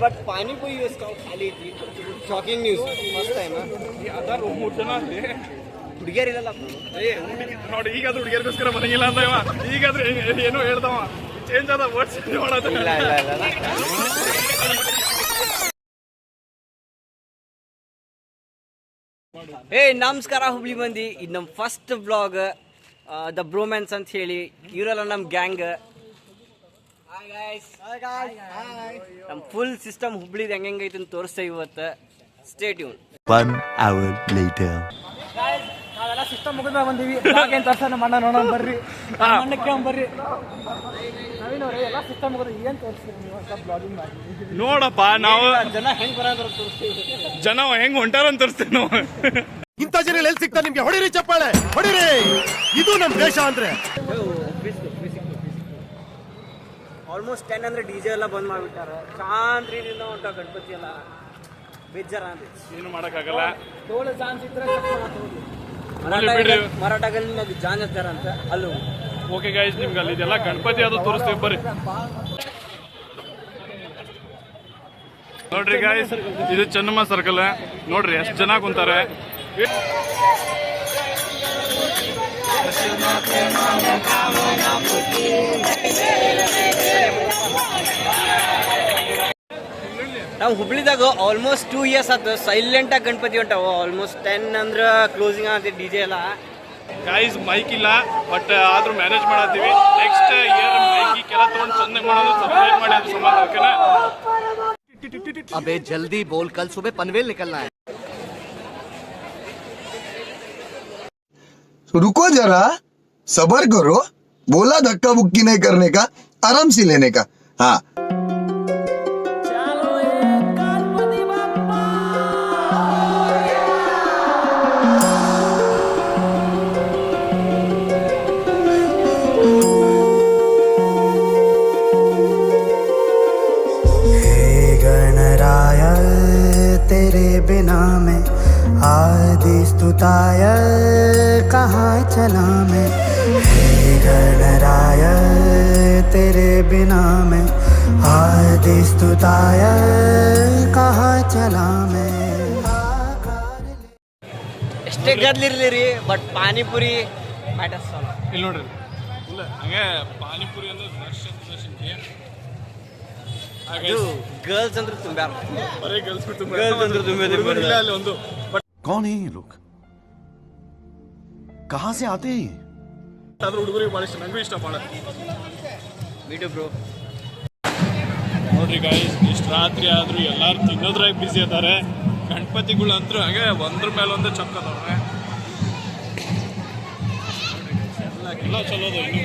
But panipuri stall खाली ಐತಿ. Shocking news first time. ಅದರ ಊಟನ ಅಲ್ಲಿ ಹುಡುಗಿಯರಿಲ್ಲ ನೋಡಿ. ಈಗಾದ್ರೂ ಹುಡುಗಿಯರಿಗೋಸ್ಕರ ಬರಂಗಿಲ್ಲ ಅಂತ ಇವ. ಈಗಾದ್ರೂ ಏನೋ ಹೇಳ್ದವ ಚೇಂಜ್ ಆದ ವರ್ಡ್ಸ್ ಮಾಡೋದು. ಇಲ್ಲ ಇಲ್ಲ ಇಲ್ಲ. ನಮಸ್ಕಾರ ಹುಬ್ಳಿ ಮಂದಿ. ಇದು ನಮ್ಮ ಫಸ್ಟ್ ಬ್ಲಾಗ್ ದ ಬ್ರೋಮ್ಯಾನ್ಸ್ ಅಂತ ಹೇಳಿ. ಇವರೆಲ್ಲ ನಮ್ಮ ಗ್ಯಾಂಗ್. ನಮ್ಮ ಫುಲ್ ಸಿಸ್ಟಮ್ ಹುಬ್ಳಿದು ಹೆಂಗೈತೆ ಅಂತ ತೋರಿಸ್ತಾ ಇವತ್ತು. Stay tune. 1 hour later. ನಾವೆಲ್ಲ ಸಿಸ್ಟಮ್ ಮುಗಿದ್ಮೇಲೆ ಬಂದೀವಿ. ಏನು ತೋರ್ಸೋಣ ಮಣ್ಣ ನೋಡೋಣ ಬರ್ರಿ. ಮಣ್ಣಕ್ಕೆ ಬರ್ರಿ. ನವೀನವ್ರೆ ಎಲ್ಲ ಸಿಸ್ಟಮ್ ಮುಗಿದ್ರೆ ಏನು ತೋರಿಸ್ತೀರಿ ನೀವು ಅಂತ ಬ್ಲಾಗಿಂಗ್ ಮಾಡಿ. ನೋಡಪ್ಪ ನಾವು ಜನ ಹೆಂಗ್ ಬರೋದ್ರ ತೋರಿಸ್ತೀವಿ. ಜನ ಹೆಂಗ್ ಹೊಂಟಾರ ಅಂತ ತೋರಿಸ್ತೇವೆ ನಾವು. ಇಂಥ ಜನ ಎಲ್ಲಿ ಸಿಗ್ತಾ ನಿಮ್ಗೆ? ಹೊಡಿರಿ ಚಪ್ಪಾಳೆ ಹೊಡಿರಿ. ಇದು ನಮ್ಮ ದೇಶ ಅಂದ್ರೆ. ಆಲ್ಮೋಸ್ಟ್ 10 ಅಂದ್ರೆ ಡಿಜೆ ಎಲ್ಲ ಬಂದ್ ಮಾಡ್ಬಿಟ್ಟಾರೆ. ಚಾಂದ್ರಿದಿಂದ ಹೊಂಟ ಗಣಪತಿ ಎಲ್ಲ ಬೇಜಾರ ಅಂತ ಏನು ಮಾಡೋಕ್ಕಾಗಲ್ಲ. ತೋಳು ಚಾನ್ಸ್ ಇದ್ರೆ ಮರಾಠಗಲ್ಲಿ ಜಾನ್ ಇರ್ತಾರ ಅಂತ ಅಲ್ಲೂ. ಓಕೆ ಗೈಸ್, ನಿಮ್ಗೆ ಅಲ್ಲಿ ಇದೆಲ್ಲ ಗಣಪತಿ ಅದು ತೋರಿಸ್ತೀವಿ ಬರ್ರಿ. ನೋಡ್ರಿ ಗೈಸ್, ಇದು ಚೆನ್ನಮ್ಮ ಸರ್ಕಲ್. ನೋಡ್ರಿ ಎಷ್ಟು ಜನ ಕುಂತಾರೆ. ನಾವು ಹುಬ್ಳಿದಾಗ ಆಲ್ಮೋಸ್ಟ್ 2 years ಆಯ್ತು ಸೈಲೆಂಟ್ ಆಗಿ ಗಣಪತಿ ಹೊಂಟಾವ. ಆಲ್ಮೋಸ್ಟ್ 10 ಅಂದ್ರೆ ಕ್ಲೋಸಿಂಗ್ ಆಗತ್ತೆ ಡಿಜೆ ಎಲ್ಲ. ಗೈಸ್ ಮೈಕ್ ಇಲ್ಲ, ಬಟ್ ಆದ್ರೂ ಮ್ಯಾನೇಜ್ ಮಾಡತ್ತೀವಿ. ನೆಕ್ಸ್ಟ್ ಇಯರ್ ಮೈಕ್ ಕೆಲ ತಗೊಂಡು ಚಂದ ಮಾಡೋದು, ಸಬ್ಸ್ಕ್ರೈಬ್ ಮಾಡಿ ಅದು ಸಂಬಂಧ. अबे जल्दी बोल, कल सुबह पनवेल निकलना है. रुको जरा, सबर करो. बोला धक्का बुक्की नहीं करने का, आराम से लेने का. हाँ. तेरे बिना मैं आदि स्तुताय कहाँ चला मैं. हे गणराय तेरे बिना मैं आदि स्तुताय कहाँ चला मैं. ಎಷ್ಟೇ ಗದ್ಲಿರ್ಲಿ ಬಟ್ ಪಾನಿಪುರಿ ಮ್ಯಾಟರ್ಸ್. ಇಲ್ಲಿ ನೋಡ್ರಿ ಇಲ್ಲ ಹಂಗೆ ಪಾನಿಪುರಿ ಅಂದ್ರೆ ದರ್ಶನ್ ಗರ್ಲ್ಸ್ ಅಂದ್ರೆ ತುಂಬ್ಯಾರ. ಬರೀ ಗರ್ಲ್ಸ್ ತುಂಬಿಲ್ಲ ಅಲ್ಲಿ ಒಂದು. कौन है ये लोग? कहाँ से आते हैं? ಆದ್ರೂ ಹುಡುಗರಿಗೆ ಭಾಳ ಇಷ್ಟ, ನನಗೂ ಇಷ್ಟ ಭಾಳ. Video bro. ನೋಡ್ರಿ ಗೈಸ್, ಇಷ್ಟು ರಾತ್ರಿ ಆದ್ರೂ ಎಲ್ಲಾರು ತಿನ್ನೋದ್ರಾಗ ಬಿಸಿ ಇದ್ದಾರೆ. ಗಣಪತಿಗಳು ಅಂತೂ ಹಾಗೆ ಒಂದ್ರ ಮೇಲೆ ಒಂದು ಚಕ್ಕದವ್ರೆ. ಎಲ್ಲ ಚಲೋದು. ಇನ್ನು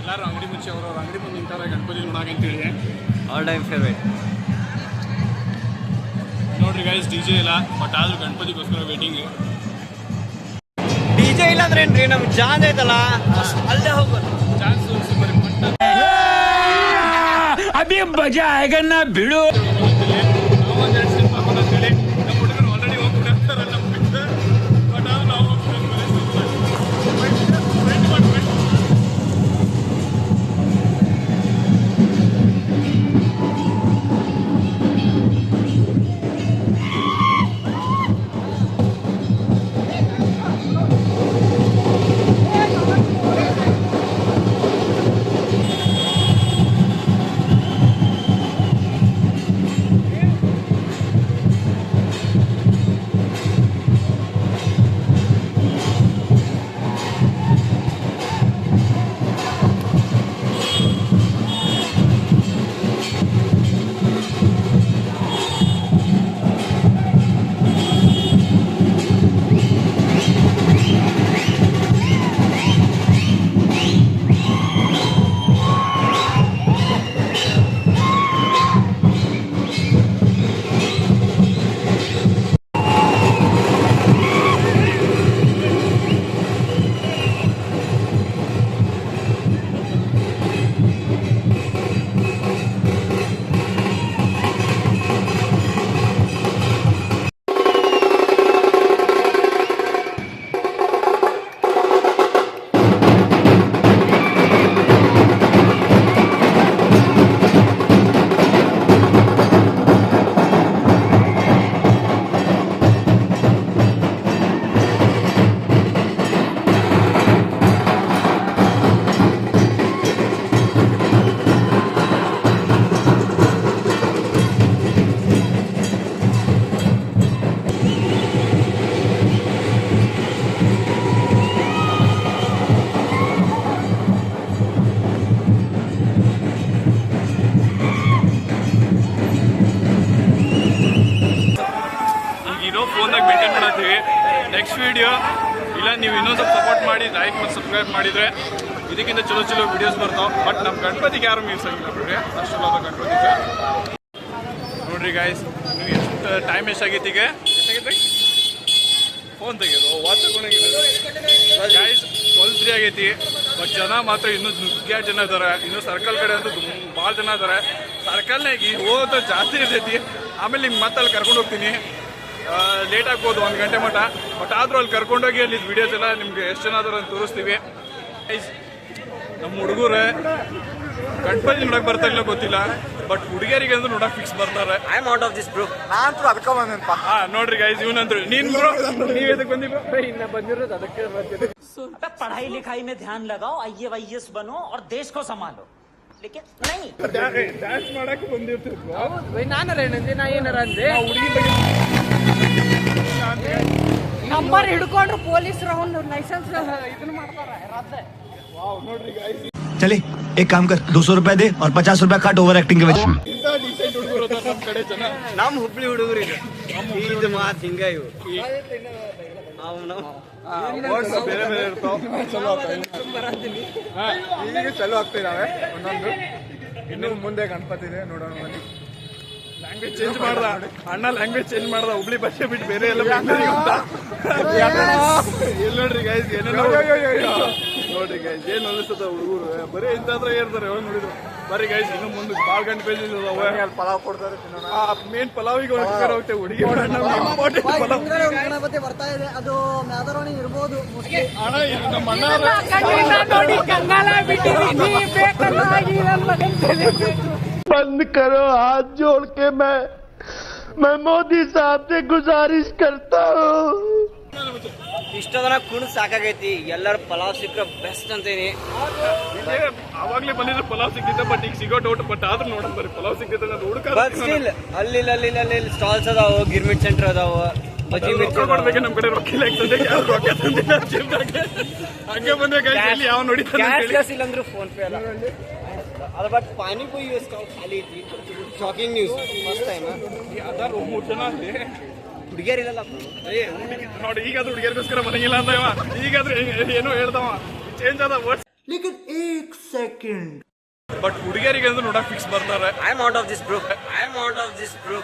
ಎಲ್ಲಾರು ಅಂಗಡಿ ಮುಚ್ಚಿ ಅವ್ರವ್ರ ಅಂಗಡಿ ಮುಂದೆ ನಿಂತಾರೆ ಗಣಪತಿ ನೋಡಾಕಂತೇಳಿ. All time favourite. ನೋಡ್ರಿ ಗೈಸ್, ಡಿಜೆ ಇಲ್ಲ, ಬಟ್ ಆದ್ರೂ ಗಣಪತಿಗೋಸ್ಕರ ವೇಟಿಂಗ್. ಡಿಜೆ ಇಲ್ಲ ಅಂದ್ರೆ ಏನ್ರಿ, ನಮ್ ಜಾನ್ ಐತಲ್ಲ ಅಲ್ಲೇ ಹೋಗೋದು. ಚಾನ್ಸ್ ಬರೀ ಅಭಿ ಮಜಾ ಆएगा ना ಬಿಡು. ನಾವು ಒಂದೆರಡು ಸಿನಿಮಾ ಹಾಕೋದಂತೇಳಿ ನಮ್ಮ ಹುಡುಗರು ಆಲ್ರೆಡಿ ಹೋಗ್ಬಿಡ್ತಾರಲ್ಲ ನಮ್ಮ ಬಿಟ್ಟು. ಬಟ್ ಆದ್ರೂ ನಾವು ವಿಡಿಯೋ. ಇಲ್ಲ ನೀವು ಇನ್ನೊಂದು ಸ್ವಲ್ಪ ಸಪೋರ್ಟ್ ಮಾಡಿ, ಲೈಕ್ ಮತ್ತು ಸಬ್ಸ್ಕ್ರೈಬ್ ಮಾಡಿದರೆ ಇದಕ್ಕಿಂತ ಚಲೋ ಚಲೋ ವಿಡಿಯೋಸ್ ಬರ್ತಾವೆ. ಬಟ್ ನಮ್ಮ ಗಣಪತಿಗೆ ಯಾರು ಮೀನ್ಸ್ ಆಗಿಲ್ಲ ಬಿಡ್ರಿ, ಅಷ್ಟೆಲ್ಲ ಗಣಪತಿಗೆ ನೋಡ್ರಿ ಗಾಯ್ಸ್. ನೀವು ಎಷ್ಟು ಟೈಮ್ ಎಷ್ಟಾಗೈತಿ ಈಗ? ಎಷ್ಟಾಗೈತಿ? ಫೋನ್ ತೆಗೆದು ವಾಚ್ ತಗೊಂಡಾಗಿದೆ ಗಾಯ್ಸ್. 12:03 ಆಗೈತಿ. ಬಟ್ ಜನ ಮಾತ್ರ ಇನ್ನೂ ನುಗ್ಗ್ಯಾರು ಜನ ಇದ್ದಾರೆ. ಇನ್ನೂ ಸರ್ಕಲ್ ಕಡೆ ಅಂತೂ ಭಾಳ ಜನ ಇದ್ದಾರೆ. ಸರ್ಕಲ್ನಾಗಿ ಹೋದ ಜಾಸ್ತಿ ಇರ್ತೈತಿ. ಆಮೇಲೆ ನಿಮ್ಗೆ ಮತ್ತೆ ಅಲ್ಲಿ ಕರ್ಕೊಂಡು ಹೋಗ್ತೀನಿ. ಲೇಟ್ ಆಗ್ಬೋದು 1 ಗಂಟೆ ಮಟ್ಟ. ಬಟ್ ಆದರೂ ಅಲ್ಲಿ ಕರ್ಕೊಂಡೋಗಿ ಅಲ್ಲಿ ವಿಡಿಯೋಸ್ ಎಲ್ಲ ನಿಮ್ಗೆ ಎಷ್ಟು ಜನ ಆದರೂ ಅಂತ ತೋರಿಸ್ತೀವಿ. ನಮ್ಮ ಹುಡುಗರು ಗಣಪತಿ ನೋಡಕ್ ಬರ್ತಾ ಇಲ್ಲ ಗೊತ್ತಿಲ್ಲ, ಬಟ್ ಹುಡುಗಿಯರಿಗೆ ಅಂದ್ರೆ ನೋಡಕ್ ಫಿಕ್ಸ್ ಬರ್ತಾರೆ. I am out of this bro. ನಾನಂತೂ ಅದಕ್ಕೆ ಬಂದೇನಪ್ಪ. ನೋಡ್ರಿ ಗೈಸ್, ಇವನಂದ್ರು ನೀನ್ ಬ್ರೋ ನೀವ್ ಎದಕ್ ಬಂದಿಬ್ರೋ? ಇನ್ನ ಬಂದಿರೋದು ಅದಕ್ಕೆ ಬಂದಿದೆ. पढ़ाई लिखाई में ध्यान लगाओ, IAS बनो और देश को संभालो, लेकिन नहीं ಡ್ಯಾನ್ಸ್ ಮಾಡಕ್ ಬಂದಿರ್ತಿದ್ರು. ನಾನಾರ ಏನಂದೆ? ನಾ ಏನಾರ ಅಂದೆ? ಹುಡುಗಿ ಬಗ್ಗೆ ನಂಬರ್ ಹಿಡ್ಕೊಂಡ್ರು ಪೊಲೀಸರು ಅವ್ನು ಲೈಸೆನ್ಸ್ ಇದನ್ನ ಮಾಡ್ತಾರೆ ರದ್ದೆ. ನೋಡ್ರಿ ಗೈಸ್, चले एक काम कर 200 रुपए दे और 50 रुपए काट ओवर एक्टिंग के वजह ಇಂಥ ಡೀಸೆಂಟ್ ಹುಡುಗರು ಅದಾರ ನಮ್ ಕಡೆ ಜನ. ನಮ್ಮ ಹುಬ್ಳಿ ಹುಡುಗರು ಇದು ಮಾತು ಹಿಂಗ ಇವು ವರ್ಡ್ಸ್ ಬೇರೆ ಬೇರೆ ಇರ್ತಾವ. ಚಲೋ ಈಗ ಚಲೋ ಆಗ್ತಿದಾವೆ ಒಂದೊಂದು. ಇನ್ನು ಮುಂದೆ ಗಣಪತಿ ಇದೆ, ನೋಡೋಣ ಬನ್ನಿ. ಲ್ಯಾಂಗ್ವೇಜ್ ಚೇಂಜ್ ಮಾಡ್ದ ಅಣ್ಣ, ಲ್ಯಾಂಗ್ವೇಜ್ ಚೇಂಜ್ ಮಾಡ್ದ. ಹುಬ್ಳಿ ಭಾಷೆ ಬಿಟ್ಟು ಬೇರೆ ಎಲ್ಲ ಎಲ್ಲಿ ನೋಡ್ರಿ ಗೈಸ್, ಏನೇನೋ ನೋಡ್ರಿ ಗೈಸ್ ಏನ್ ಅನಿಸ್ತದ ಹುಡುಗರು ಬರೀ ಇಂತಾದ್ರೆ ಇರ್ತಾರೆ. ಯಾವಾಗ ನೋಡಿದ್ರು ಬರೀ ಗೈಸ್. ಇನ್ನು ಮುಂದೆ ಭಾಳ ಗಂಟೆ ಪೇಜ್ ಪಲಾವ್ ಕೊಡ್ತಾರೆ, ಮೇನ್ ಪಲಾವಿಗೆ ಹೋಗ್ತೇವೆ ಹುಡುಗಿ ಪಲಾವ್. ಗಣಪತಿ ಬರ್ತಾ ಇದೆ, ಅದು ಮ್ಯಾದರೋಣಿ ಇರ್ಬೋದು. ಅಣ್ಣ ಇದು ನಮ್ಮ ಅಣ್ಣ बंद करो हाथ जोड़ के मैं मोदी साहब से गुजारिश करता हूँ. ಇಷ್ಟದನ ಕುಣ್ ಸಾಕಾಗೈತಿ. ಎಲ್ಲರೂ ಪಲಾವ್ ಸಿಕ್ಕರೆ ಬೆಸ್ಟ್ ಅಂತೇನಿ. ಅವಾಗ್ಲೇ ಬಂದಿದ್ರೆ ಪಲಾವ್ ಸಿಕ್ಕಿದ್ದೆ, ಬಟ್ ಈಗ ಸಿಗೋ ಡೌಟ್. ಬಟ್ ಆದ್ರೂ ನೋಡೋಣ ಬರ್ರಿ, ಪಲಾವ್ ಸಿಕ್ಕಿದ್ರೆ ಬಟ್ ಸ್ಟಿಲ್ ಅಲ್ಲಿ ಸ್ಟಾಲ್ಸ್ ಅದಾವ, ಗಿರ್ಮಿಟ್ ಸೆಂಟರ್ ಅದಾವ, ಬಜ್ಜಿ ಮಿರ್ಚಿ ಕೊಡ್ಬೇಕು. ನಮ್ ಕಡೆ ರೊಕ್ಕ ರೊಕ್ಕ ತಂದಿಲ್ಲ ಜೀವನದಾಗೆ. ಹಂಗೆ ಬಂದೆ ಗೈಸ್, ಎಲ್ಲಿ ಯಾವ ನೋಡಿದ್ರೆ ಕ್ಯಾಶ್ಲೆಸ್ ಇಲ್ಲಂದ್ರೆ ಫೋನ್ ಪೇ ಅಲ್ಲ ಅದು. ಬಟ್ ಪಾನಿಪುರಿ ಸ್ಟಾಲ್ ಖಾಲಿ ಐತಿ. ಶಾಕಿಂಗ್ ನ್ಯೂಸ್, ಫಸ್ಟ್ ಟೈಮ್ ಅದಾರ 3 ಜನ ಅಲ್ಲಿ ಹುಡುಗಿಯರಿಲ್ಲ ನೋಡಿ. ಈಗಾದ್ರೂ ಹುಡುಗಿಯರ್ಗೋಸ್ಕರ ಬರಂಗಿಲ್ಲ ಅಂತ ಇವ. ಈಗಾದ್ರೂ ಏನೋ ಹೇಳ್ದವ, ಚೇಂಜ್ ಆದ ವರ್ಡ್ಸ್. ಬಟ್ ಹುಡುಗಿಯರಿಗೆ ಅಂದ್ರೆ ನೋಡಕ್ ಫಿಕ್ಸ್ ಬರ್ತಾರೆ. I am out of this bro. I am out of this bro.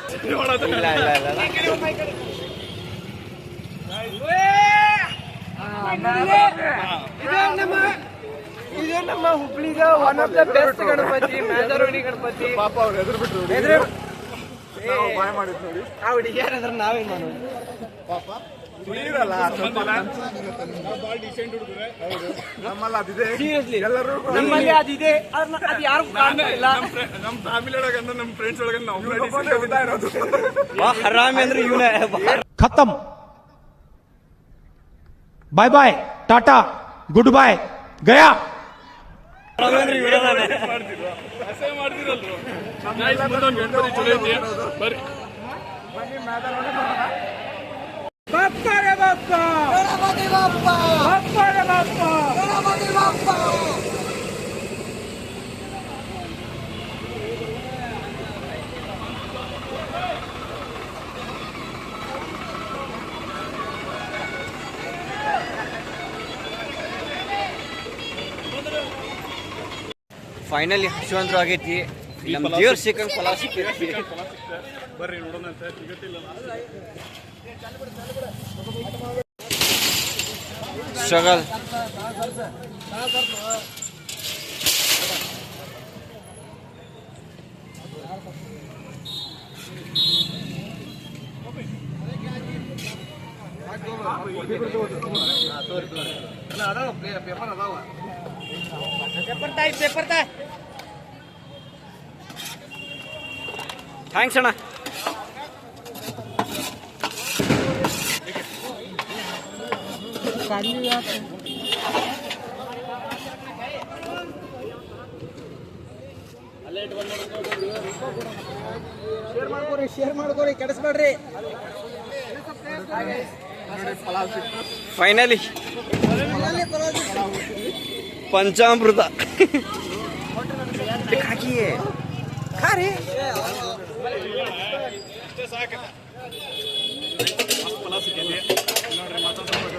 ಇಲ್ಲ ಇದೇ ನಮ್ಮ ಹುಬ್ಳಿಗ one of the best Ganapati, Myadaroni Ganapati. ಪಾಪ ಅವ್ರು ಎದುರು ಬಿಟ್ರು. ಬಾಯ್ ಮಾಡಿದ್ ನೋಡಿ. ಆ ಹುಡುಗಿಯರಾದ್ರೆ ನಾವೇನ್ ಮಾಡೋದು? ನಮ್ಮಲ್ಲ ಅದಿದೆ, ಸೀರಿಯಸ್ಲಿ ಎಲ್ಲರೂ ನಮ್ಮಲ್ಲಿ ಅದಿದೆ. ಅದು ಯಾರು ಕಾಣ್ತಿಲ್ಲ. ನಮ್ಮ ಫ್ಯಾಮಿಲಿ ಒಳಗ ನಮ್ಮ ಫ್ರೆಂಡ್ಸ್ ಒಳಗ ನಾವು ಇರೋದು. ಹರಾಮಿ ಅಂದ್ರೆ ಇವನೇ. खत्म, बाय बाय, टाटा, गुड बाय, गया. ಮಾಡ್ತಿರಲ್ರು. ಗಣಪತಿ ಚಲೋ ಐತಿ ಬರ್ರಿ. ಬಪ್ಪರೆ ಬಪ್ಪ, ಗಣಪತಿ ಬಪ್ಪ, ಬಪ್ಪರೆ ಬಪ್ಪ, ಗಣಪತಿ ಬಪ್ಪ. ಫೈನಲಿ ಹರ್ಷವಂತರು ಆಗೈತಿ. ನಮ್ಮ ದೇವ್ರ ಸಿಕ್ಕಂಗ್ ಪಲಾವ್ ಸಿಕ್ಕೈತಿ. ಬರ್ರಿ ನೋಡೋಣ ಅಂತ. ಸಿಗತ್ತಿಲ್ಲ ಸ್ಟ್ರಗಲ್. ಥ್ಯಾಂಕ್ಸ್ ಅಣ್ಣ. ಶೇರ್ ಮಾಡ್ಕೊರಿ, ಕೆಡಿಸ್ಬೇಡ್ರಿ. ಫೈನಲಿ ಪಂಚಾಮೃತ ಹಾಕಿಯೇ ಖಾರಿ. ಅಷ್ಟೇ ಸಾಕು. ಫಲ ಸಿಕ್ಕೈತಿ ನೋಡ್ರಿ. ಮಾತಾಡ್ಬೇಕು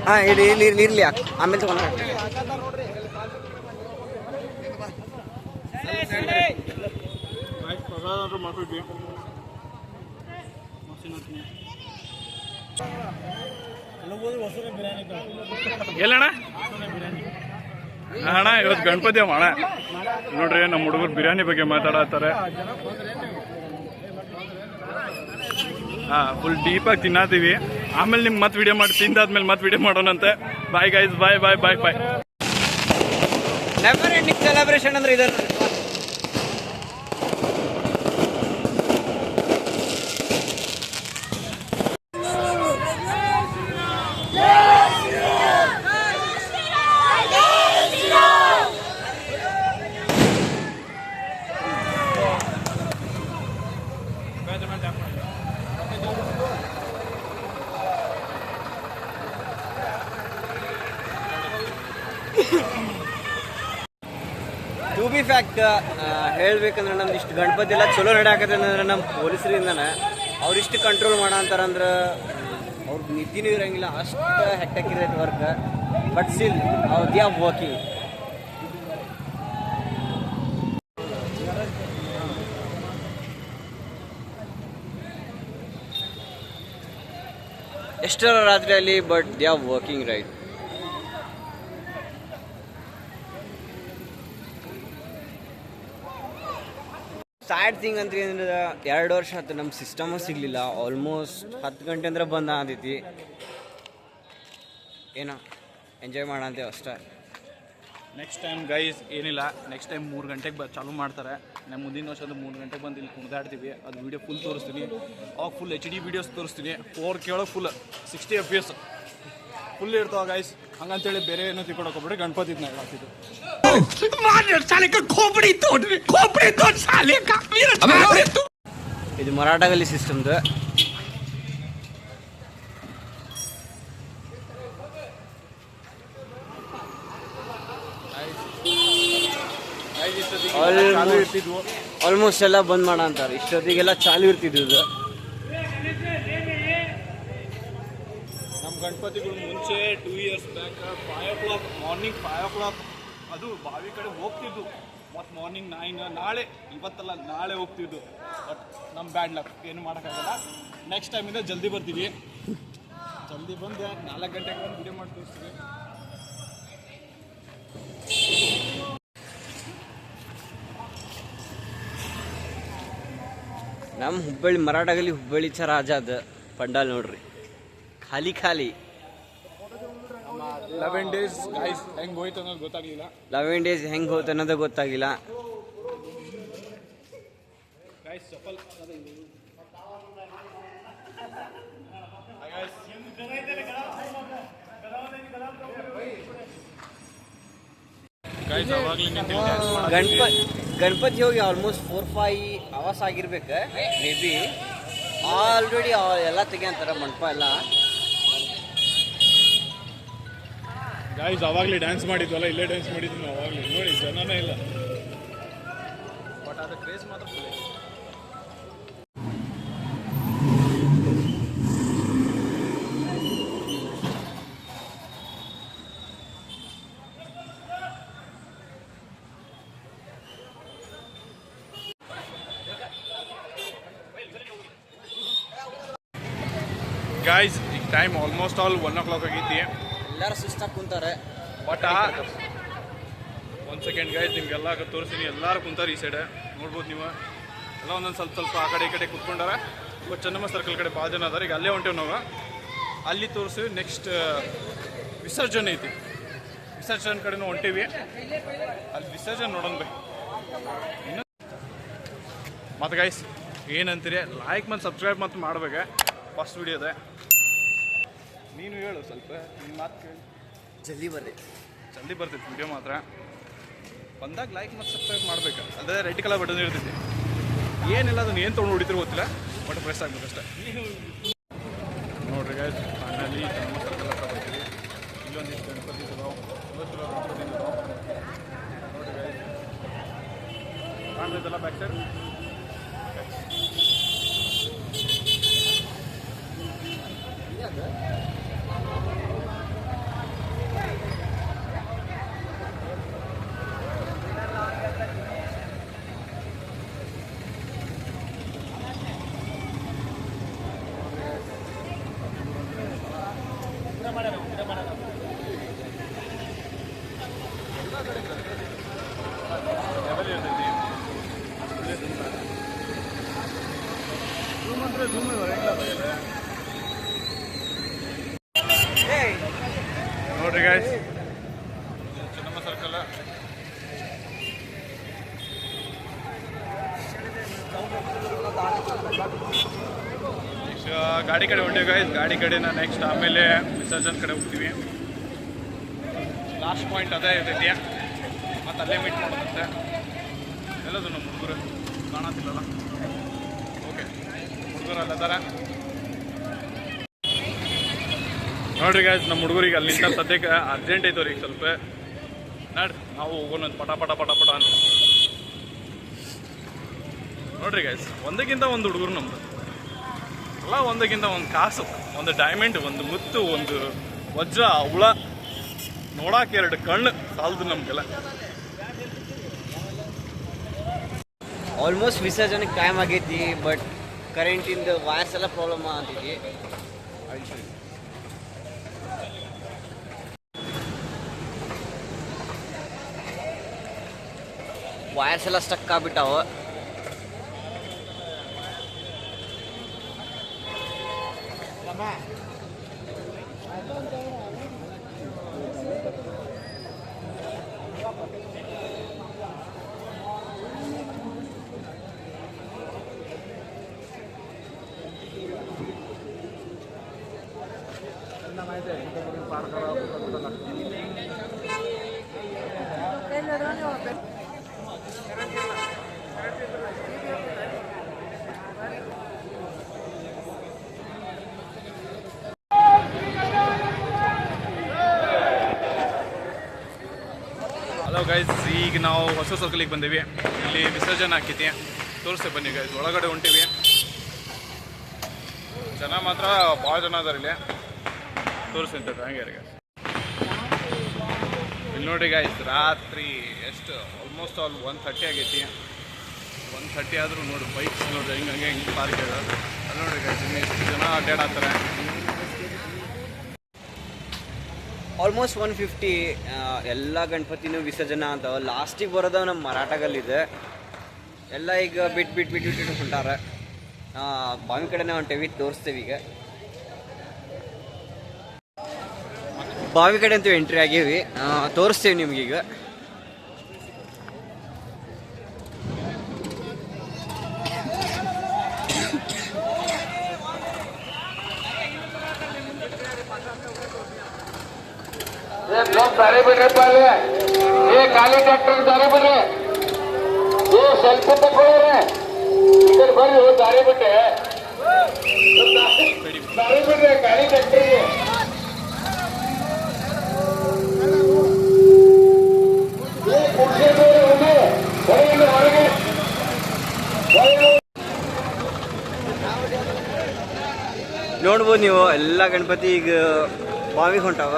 ಹಾಂ ಇಡಿ ಇರ್ಲಿ ಆಮೇಲೆ ತಗೊಂಡ ಮಾಡ್ಬಿಟ್ವಿ. ಎಲ್ಲಣ್ಣ ಅಣ್ಣ ಇವತ್ತು ಗಣಪತಿ ಅಣ್ಣ ನೋಡ್ರಿ ನಮ್ಮ ಹುಡುಗರು ಬಿರಿಯಾನಿ ಬಗ್ಗೆ ಮಾತಾಡತ್ತಾರೆ. ಹಾ ಫುಲ್ ಡೀಪಾಗಿ ತಿನ್ನತೀವಿ. ಆಮೇಲೆ ನಿಮ್ಗೆ ಮತ್ತೆ ವಿಡಿಯೋ ಮಾಡಿ ತಿಂದಾದ್ಮೇಲೆ ಮತ್ತೆ ವಿಡಿಯೋ ಮಾಡೋಣಂತೆ. ಬಾಯ್ ಗೈಸ್, ಬಾಯ್ ಬಾಯ್ ಬಾಯ್ ಬಾಯ್. ನೆವರ್ ಎಂಡಿಂಗ್ ಸೆಲೆಬ್ರೇಷನ್ ಅಂದ್ರೆ ಇದನ್ನ ಟು ಬಿ ಫ್ಯಾಕ್ಟ್ ಹೇಳ್ಬೇಕಂದ್ರೆ ನಮ್ದು ಇಷ್ಟು ಗಣಪತಿ ಎಲ್ಲ ಚಲೋ ನಡೆಯಾಕತ್ತೆ ಅಂದ್ರೆ ನಮ್ಮ ಪೊಲೀಸರಿಂದನೇ ಅವ್ರಿಷ್ಟು ಕಂಟ್ರೋಲ್ ಮಾಡೋ ಅಂತಾರಂದ್ರೆ ಅವ್ರ ನಿದ್ದಿನೂ ಇರೋಂಗಿಲ್ಲ, ಅಷ್ಟು ಹೆಕ್ಟೆಕ್ ಇರೈತೆ work. But still they are working. ಎಷ್ಟರ ರಾತ್ರಿಯಲ್ಲಿ but they are working right. Sad thing ಅಂತ ಅಂದ್ರೆ 2 ವರ್ಷ ಆಯ್ತು ನಮ್ಮ ಸಿಸ್ಟಮ ಸಿಗಲಿಲ್ಲ. ಆಲ್ಮೋಸ್ಟ್ 10 ಗಂಟೆ ಅಂದ್ರೆ ಬಂದ ಆದೈತಿ. ಏನೋ ಎಂಜಾಯ್ ಮಾಡಂತೇವೆ ಅಷ್ಟೇ. ನೆಕ್ಸ್ಟ್ ಟೈಮ್ ಗೈಸ್ ಏನಿಲ್ಲ, ನೆಕ್ಸ್ಟ್ ಟೈಮ್ 3 ಗಂಟೆಗೆ ಚಾಲೂ ಮಾಡ್ತಾರೆ. ನಮ್ಮ ಮುಂದಿನ ವರ್ಷ 3 ಗಂಟೆಗೆ ಬಂದು ಇಲ್ಲಿ ಕುಣಿದಾಡ್ತೀವಿ. ಅದು ವೀಡಿಯೋ ಫುಲ್ ತೋರಿಸ್ತೀನಿ. ಅವಾಗ ಫುಲ್ HD ವೀಡಿಯೋಸ್ ತೋರಿಸ್ತೀನಿ. 4K ಒಳಗೆ ಫುಲ್ 60 FPS ಫುಲ್ ಇರ್ತಾವ ಗೈಸ್. ಹಂಗಂತೇಳಿ ಬೇರೆ ಏನೋ ತಿಳ್ಕೊಳಕ್ ಹೋಗ್ಬಿಡಿ. ಗಣಪತಿ ಹಾಕಿದ್ದು ಇದು ಮರಾಠಗಲ್ಲಿ ಸಿಸ್ಟಮ್ದು. ಆಲ್ಮೋಸ್ಟ್ ಎಲ್ಲ ಬಂದ್ ಮಾಡ ಅಂತಾರೆ. ಇಷ್ಟೊತ್ತಿಗೆಲ್ಲ ಚಾಲು ಇರ್ತಿದ್ವು ಇದು. ನಮ್ಮ ಗಣಪತಿಗಳು ಮುಂಚೆ 2 years back 5 o'clock morning 5 o'clock ಅದು ಬಾವಿ ಕಡೆ ಹೋಗ್ತಿದ್ದು. ಮತ್ತು ಮಾರ್ನಿಂಗ್ 9 ಇವತ್ತಲ್ಲ ನಾಳೆ ಹೋಗ್ತಿದ್ದು. ಬಟ್ ನಮ್ಮ ಬ್ಯಾಡ್ ಲಕ್, ಏನು ಮಾಡೋಕ್ಕಾಗಲ್ಲ. ನೆಕ್ಸ್ಟ್ ಟೈಮಿಂದ ಜಲ್ದಿ ಬರ್ತೀವಿ. ಜಲ್ದಿ ಬಂದು 4 ಗಂಟೆಗೆ ಬಂದು ವಿಡಿಯೋ ಮಾಡಿ ತೋರಿಸ್ತೀವಿ. ನಮ್ಮ ಹುಬ್ಬಳ್ಳಿ ಮರಾಠಗಲ್ಲಿ ಹುಬ್ಬಳ್ಳಿ ರಾಜ ಅದ ಪಂಡಾಲ್ ನೋಡ್ರಿ, ಖಾಲಿ ಖಾಲಿ. 11 days ಗೈಸ್ ಹೆಂಗೆ ಹೋಯ್ತು ಅನ್ನೋದು ಗೊತ್ತಾಗಲಿಲ್ಲ. 11 days ಹೆಂಗೆ ಹೋಯ್ತು ಅನ್ನೋದು ಗೊತ್ತಾಗಿಲ್ಲ. ಗೈಸ್ ಚಪ್ಪಲ್ ಗೈಸ್ ಅವಾಗಲೇ ಗಣಪತಿ ಹೋಗಿ ಆಲ್ಮೋಸ್ಟ್ 4-5 hours ಆಗಿರ್ಬೇಕು ಮೇ ಬಿ. ಆಲ್ರೆಡಿ ಎಲ್ಲ ತೆಗಿಯಂತಾರ ಮಂಟಪ ಎಲ್ಲ. ಗೈಸ್ ಅವಾಗಲೇ ಡ್ಯಾನ್ಸ್ ಮಾಡಿದ್ವಲ್ಲ, ಇಲ್ಲೇ ಡ್ಯಾನ್ಸ್ ಮಾಡಿದ್ವಿ ನಾವು ಅವಾಗಲೇ. ನೋಡಿ ಜನನೇ ಇಲ್ಲ, ಬಟ್ ಅದು ಕ್ರೇಜ್ ಮಾತ್ರ ಫುಲ್. ಗೈಸ್ ಈಗ ಟೈಮ್ ಆಲ್ಮೋಸ್ಟ್ ಆಲ್ 1 o'clock ಆಗೈತಿ. ಎಲ್ಲರೂ ಸುಸ್ತಾಗಿ ಕುಂತಾರೆ. ಬಟ್ ಒಂದು ಸೆಕೆಂಡ್ ಗೈಸ್ ನಿಮ್ಗೆಲ್ಲ ತೋರಿಸ್ತೀನಿ. ಎಲ್ಲರೂ ಕುಂತಾರೆ ಈ ಸೈಡ್ ನೋಡ್ಬೋದು ನೀವು. ಎಲ್ಲ ಒಂದೊಂದು ಸ್ವಲ್ಪ ಆ ಕಡೆ ಈ ಕಡೆ ಕುತ್ಕೊಂಡಾರ. ಬಟ್ ಚೆನ್ನಮ್ಮ ಸರ್ಕಲ್ ಕಡೆ ಭಾಳ ಜನ ಅದಾರೆ. ಈಗ ಅಲ್ಲೇ ಹೊಂಟೇವೆ ನಾವು, ಅಲ್ಲಿ ತೋರಿಸ್ತೀವಿ. ನೆಕ್ಸ್ಟ್ ವಿಸರ್ಜನೆ ಐತಿ, ವಿಸರ್ಜನೆ ಕಡೆನೂ ಹೊಂಟೀವಿ. ಅಲ್ಲಿ ವಿಸರ್ಜನೆ ನೋಡೋಣ ಬೈ. ಇನ್ನು ಮತ್ತು ಗೈಸ್ ಏನಂತೀರಿ, ಲೈಕ್ ಮತ್ತು ಸಬ್ಸ್ಕ್ರೈಬ್ ಮತ್ತು ಮಾಡ್ಬೇಕು. ಫಸ್ಟ್ ವಿಡಿಯೋದೆ ನೀನು ಹೇಳು ಸ್ವಲ್ಪ, ನಿನ್ನ ಮಾತು ಕೇಳಿ. ಜಲ್ದಿ ಬರ್ತೈತಿ ವಿಡಿಯೋ ಮಾತ್ರ. ಬಂದಾಗ ಲೈಕ್ ಮತ್ತು ಸಬ್ಸ್ಕ್ರೈಬ್ ಮಾಡ್ಬೇಕು. ಅದೇ ರೆಡ್ ಕಲರ್ ಬಟನ್ ಇರ್ತೈತಿ. ಏನಿಲ್ಲ ಅದನ್ನು ಏನು ತೊಗೊಂಡು ಹೊಡಿತಿರೋ ಗೊತ್ತಿಲ್ಲ, ಬಟ್ ಪ್ರೆಸ್ ಆಗ್ಬೇಕು ಅಷ್ಟೇ. ನೋಡ್ರಿ ಗೈಸ್ ಫೈನಲಿ ನಮ್ಮ ಸರ್ಕಲ್ ಹತ್ರ ಬರ್ತೀವಿ. ಇಲ್ಲೊಂದಿಷ್ಟು ಗಣಪತಿ ಇದಾವೆ, ಇವತ್ತು ಗಣಪತಿ ಇದಾವೆ ನೋಡ್ರಿ ಗೈಸ್. ಕಾಣ್ತೈತಲ್ಲ ಬ್ಯಾಕ್ ಸೈಡ್. ನೋಡ್ರಿ ಗಾಯ್ಸ್, ಚೆನ್ನಮ್ಮ ಸರ್ಕಲ್. ನೆಕ್ಸ್ಟ್ ಗಾಡಿ ಕಡೆ ಹೊಂಟೇವಿ ಗಾಯ್ಸ್. ಗಾಡಿ ಕಡೆನ ನೆಕ್ಸ್ಟ್ ಆಮೇಲೆ ವಿಸರ್ಜನ್ ಕಡೆ ಹೋಗ್ತೀವಿ. ಲಾಸ್ಟ್ ಪಾಯಿಂಟ್ ಅದೇ ಇರ್ತೈತಿ, ಮತ್ತು ಅಲ್ಲೇ ಮೀಟ್ ಮಾಡೋದಂತೆ. ಎಲ್ಲದು ನಮ್ಮ ಹುಡುಗರು ಕಾಣತ್ತಿಲ್ಲಲ್ಲ. ಓಕೆ, ಹುಡುಗರು ಅಲ್ಲದಾರ ನೋಡ್ರಿ ಗಾಯ್ಸ್. ನಮ್ಮ ಹುಡುಗರಿಗೆ ಅಲ್ಲಿಂದ ಸದ್ಯಕ್ಕೆ ಅರ್ಜೆಂಟ್ ಐತವ್ರಿ ಈಗ ಸ್ವಲ್ಪ. ನೋಡ್ರಿ ನಾವು ಹೋಗೋಣ ಪಟ ಪಟ ಪಟ ಪಟ ಅಂತ. ನೋಡ್ರಿ ಗಾಯ್ಸ್, ಒಂದಕ್ಕಿಂತ ಒಂದು ಹುಡುಗರು ನಮ್ದು ಎಲ್ಲ, ಒಂದಕ್ಕಿಂತ ಒಂದು ಕಾಸು, ಒಂದು ಡೈಮಂಡ್, ಒಂದು ಮುತ್ತು, ಒಂದು ವಜ್ರ, ಹುಳ ನೋಡಾಕ 2 ಕಣ್ಣು ಸಾಲದು ನಮ್ಗೆಲ್ಲ. ಆಲ್ಮೋಸ್ಟ್ ವಿಸರ್ಜನೆಗೆ ಟೈಮ್ ಆಗೈತಿ, ಬಟ್ ಕರೆಂಟಿಂದ ವೈರ್ಸ್ ಎಲ್ಲ ಪ್ರಾಬ್ಲಮ್ ಆಗತೈತಿ. ವೈರ್ಸ್ ಎಲ್ಲ ಸ್ಟಕ್ ಆಗ್ಬಿಟ್ಟಾವ. ಹಲೋ ಗೈಸ್, ಈಗ ನಾವು ಹೊಸ ಸರ್ಕಲಿಗೆ ಬಂದೀವಿ. ಇಲ್ಲಿ ವಿಸರ್ಜನೆ ಹಾಕೈತಿ, ತೋರಿಸ್ತೇ ಬನ್ನಿ ಗೈಸ್. ಒಳಗಡೆ ಹೊಂಟೀವಿ. ಜನ ಮಾತ್ರ ಭಾಳ ಜನ ಅದಾರ ಇಲ್ಲಿ. ತೋರಿಸ್ತಂತ ಹಂಗೆ ಗೈಸ್. ಇಲ್ಲಿ ನೋಡಿ ಗೈಸ್, ರಾತ್ರಿ ಎಷ್ಟು ಆಲ್ಮೋಸ್ಟ್ ಆಲ್ 1:30 ಆಗೈತಿ. 1:30 ಆದರೂ ನೋಡಿ ಬೈಕ್ಸ್ ನೋಡ್ರಿ ಹಿಂಗೆ ಪಾರ್ಕ್ ಇದೆ. ಅಲ್ಲಿ ನೋಡ್ರಿ ಗೈಸ್, ಎಷ್ಟು ಜನ ಅಡ್ಡಾಡತ್ತಾರೆ. ಆಲ್ಮೋಸ್ಟ್ 150 ಎಲ್ಲ ಗಣಪತಿನೂ ವಿಸರ್ಜನೆ ಅಂತವ. ಲಾಸ್ಟಿಗೆ ಬರೋದು ನಮ್ಮ ಮರಾಠಗಲ್ಲಿದೆ. ಎಲ್ಲ ಈಗ ಬಿಟ್ಟು ಹೊಂಟಾರ. ಬಾವಿ ಕಡೆನೇ ಹೊಂಟೇವಿ, ತೋರಿಸ್ತೇವೆ ಈಗ. ಬಾವಿ ಕಡೆ ಅಂತೂ ಎಂಟ್ರಿ ಆಗೇವಿ, ತೋರಿಸ್ತೇವೆ ನಿಮ್ಗೀಗ. ದಾರಿ ಬಿಡ್ರಿ ಪಾಲೆ, ಏ ಖಾಲಿ ಟ್ರ್ಯಾಕ್ಟರ್ ದಾರಿ ಬಿಡ್ರಿ, ಏ ಸೆಲ್ಫಿ ತಗೊಳ್ರಿ, ಈ ಕಡೆ ಬರ್ರಿ, ದಾರಿ ಬಿಟ್ಟೆ ದಾರಿ ಬಿಡ್ರಿ ಖಾಲಿ ಟ್ರ್ಯಾಕ್ಟರ್ಗೆ. ನೋಡ್ಬೋದು ನೀವು, ಎಲ್ಲ ಗಣಪತಿ ಈಗ ಬಾವಿಗೆ ಹೊಂಟಾವ.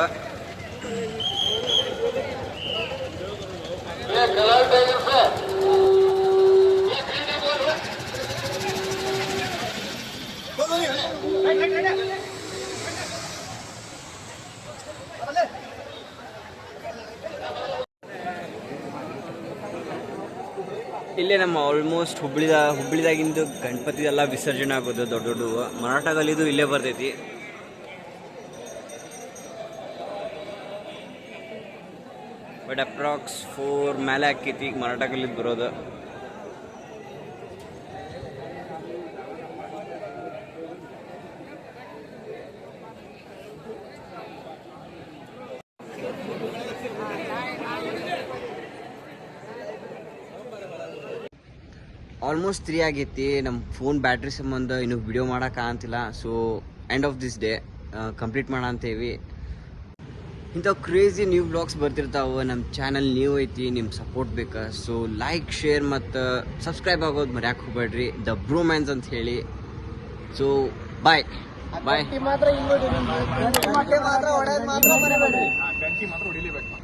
ಇಲ್ಲೇ ನಮ್ಮ ಆಲ್ಮೋಸ್ಟ್ ಹುಬ್ಳಿದಾಗಿಂದು ಗಣಪತಿದೆಲ್ಲ ವಿಸರ್ಜನೆ ಆಗೋದು ದೊಡ್ಡ ದೊಡ್ಡ. ಮರಾಠಗಲ್ಲಿದು ಇಲ್ಲೇ ಬರ್ತೈತಿ. ಬಟ್ ಅಪ್ರಾಕ್ಸ್ 4 ಮೇಲೆ ಆಕೈತಿ ಈಗ ಮರಾಠಗಲ್ಲಿದ್ದು ಬರೋದು. ಆಲ್ಮೋಸ್ಟ್ 3 ಆಗೈತಿ. ನಮ್ಮ ಫೋನ್ ಬ್ಯಾಟ್ರಿ ಸಂಬಂಧ ಇನ್ನೂ ವಿಡಿಯೋ ಮಾಡೋಕ್ಕಾಗಂತಿಲ್ಲ. So end of this day complete ಮಾಡ ಅಂತೇವಿ. ಇಂಥ ಕ್ರೇಜಿ ನ್ಯೂ ಬ್ಲಾಗ್ಸ್ ಬರ್ತಿರ್ತಾವೆ. ನಮ್ಮ ಚಾನಲ್ ನ್ಯೂ ಐತಿ, ನಿಮ್ಮ ಸಪೋರ್ಟ್ ಬೇಕಾ. ಸೊ ಲೈಕ್, ಶೇರ್ ಮತ್ತು ಸಬ್ಸ್ಕ್ರೈಬ್ ಆಗೋದು ಮರ್ಯಾಕೆ ಹೋಗ್ಬೇಡ್ರಿ. ದ ಬ್ರೋಮ್ಯಾನ್ಸ್ ಅಂತ ಹೇಳಿ. ಸೊ ಬಾಯ್ ಬಾಯ್. ಮಾತ್ರ ಹೊಡೆಯೋದು ಮಾತ್ರ ಮರಿಬೇಡ್ರಿ. ಗಂಟಿ ಮಾತ್ರ ಹೊಡಿಲೇಬೇಕು.